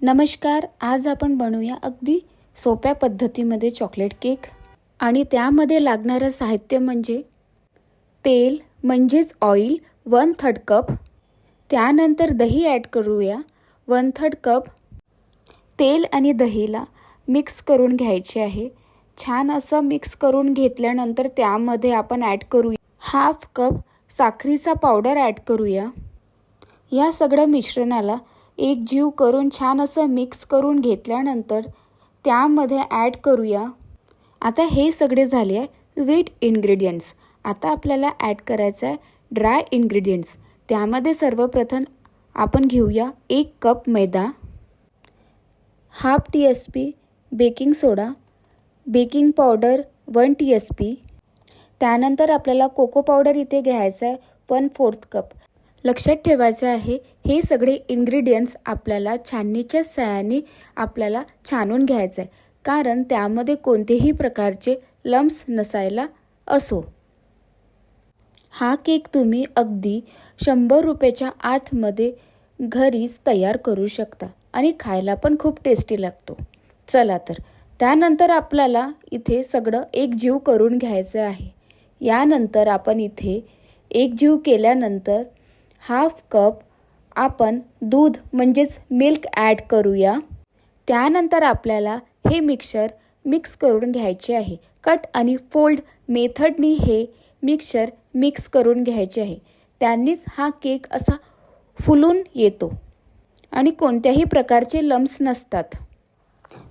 नमस्कार. आज आपण बनवूया अगदी सोप्या पद्धतीमध्ये चॉकलेट केक. आणि त्यामध्ये लागणारं साहित्य म्हणजे तेल म्हणजेच ऑइल 1/3 कप. त्यानंतर दही ॲड करूया 1/3 कप. तेल आणि दहीला मिक्स करून घ्यायचे आहे. छान असं मिक्स करून घेतल्यानंतर त्यामध्ये आपण ॲड करूया 1/2 कप साखरेचा पावडर ॲड करूया. या सगळ्या मिश्रणाला एक जीव करून छान असं मिक्स करून घेतल्यानंतर त्यामध्ये ॲड करूया. आता हे सगळे झाले आहे व्हीट इन्ग्रेडियंट्स. आता आपल्याला ॲड करायचं आहे ड्राय इन्ग्रेडियंट्स. त्यामध्ये सर्वप्रथम आपण घेऊया 1 कप मैदा, 1/2 TSP बेकिंग सोडा, बेकिंग पावडर 1 TSP. त्यानंतर आपल्याला कोको पावडर इथे घ्यायचं आहे 1/4 कप. लक्षात ठेवायचं आहे हे सगळे इन्ग्रेडियंट्स आपल्याला छाननीच्या सहाय्याने आपल्याला छानून घ्यायचं आहे, कारण त्यामध्ये कोणतेही प्रकारचे लम्प्स नसायला असो. हा केक तुम्ही अगदी 100 रुपयाच्या आतमध्ये घरीच तयार करू शकता आणि खायला पण खूप टेस्टी लागतो. चला तर त्यानंतर आपल्याला इथे सगळं एकजीव करून घ्यायचं आहे. यानंतर आपण इथे एकजीव केल्यानंतर 1/2 कप आपण दूध म्हणजेच मिल्क ॲड करूया. त्यानंतर आपल्याला हे मिक्सचर मिक्स करून घ्यायचे आहे. कट आणि फोल्ड मेथडनी हे मिक्सचर मिक्स करून घ्यायचे आहे. त्यांनीच हा केक असा फुलून येतो आणि कोणत्याही प्रकारचे लम्प्स नसतात.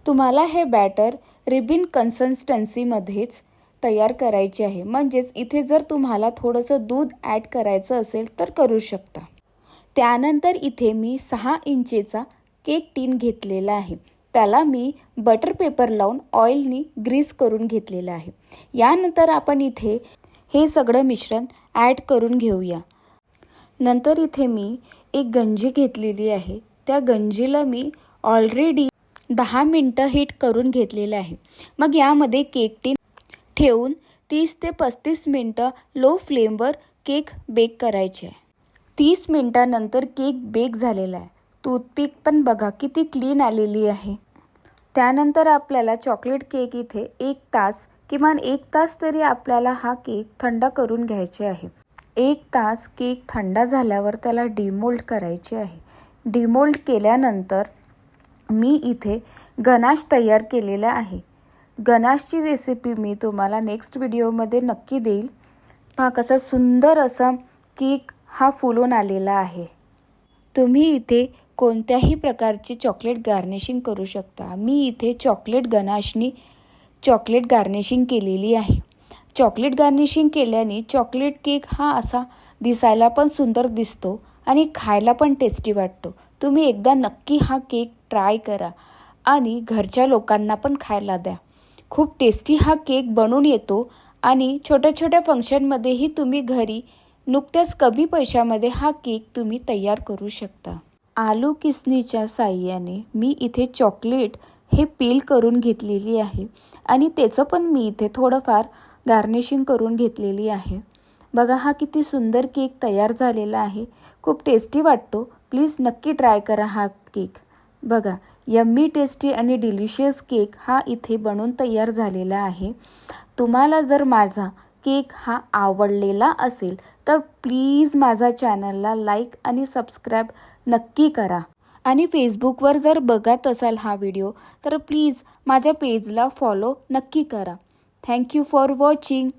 तुम्हाला हे बॅटर रिबिन कन्सिस्टन्सीमध्येच तयार करायचे आहे. म्हणजेच इथे जर तुम्हाला थोडंसं दूध ॲड करायचं असेल तर करू शकता. त्यानंतर इथे मी 6 इंचेचा केक टीन घेतलेला आहे. त्याला मी बटर पेपर लावून ऑइलनी ग्रीस करून घेतलेलं आहे. यानंतर आपण इथे हे सगळं मिश्रण ॲड करून घेऊया. नंतर इथे मी एक गंजी घेतलेली आहे. त्या गंजीला मी ऑलरेडी 10 मिनटं हीट करून घेतलेलं आहे. मग यामध्ये केक टीन ठेवून 30 ते 35 मिनटं लो फ्लेमवर केक बेक करायचे आहे. 30 मिनटानंतर केक बेक झालेला आहे. टूथपिक पण बघा किती क्लीन आलेली आहे. त्यानंतर आपल्याला चॉकलेट केक इथे 1 तास किमान 1 तास तरी आपल्याला हा केक थंड करून घ्यायचे आहे. 1 तास केक थंड झाल्यावर त्याला डिमोल्ड करायचे आहे. डिमोल्ड केल्यानंतर मी इथे गनाश तयार केलेला आहे. गनाशची रेसिपी मी तुम्हाला नेक्स्ट व्हिडिओमध्ये नक्की देईल. पहा कसा सुंदर असा केक हा फुलून आलेला आहे. तुम्ही इथे कोणत्याही प्रकारची चॉकलेट गार्निशिंग करू शकता. मी इथे चॉकलेट गनाशनी चॉकलेट गार्निशिंग केलेली आहे. चॉकलेट गार्निशिंग केल्याने चॉकलेट केक हा असा दिसायला पण सुंदर दिसतो आणि खायला पण टेस्टी वाटतो. तुम्ही एकदा नक्की हा केक ट्राय करा आणि घरच्या लोकांना पण खायला द्या. खूप टेस्टी हा केक बनून येतो आणि छोट्या छोट्या फंक्शनमध्येही तुम्ही घरी नुकत्याच कमी पैशामध्ये हा केक तुम्ही तयार करू शकता. आलू किसनीच्या साहाय्याने मी इथे चॉकलेट हे पील करून घेतलेली आहे आणि त्याचं पण मी इथे थोडंफार गार्निशिंग करून घेतलेली आहे. बघा हा किती सुंदर केक तयार झालेला आहे. खूप टेस्टी वाटतो. प्लीज नक्की ट्राय करा हा केक. बघा यम्मी टेस्टी आणि डिलिशियस केक हा इथे बनून तयार झालेला आहे. तुम्हाला जर माझा केक हा आवडलेला असेल तर प्लीज माझा चॅनलला लाईक आणि सबस्क्राईब नक्की करा. आणि फेसबुकवर जर बघत असाल हा व्हिडिओ तर प्लीज माझ्या पेजला फॉलो नक्की करा. Thank you for watching.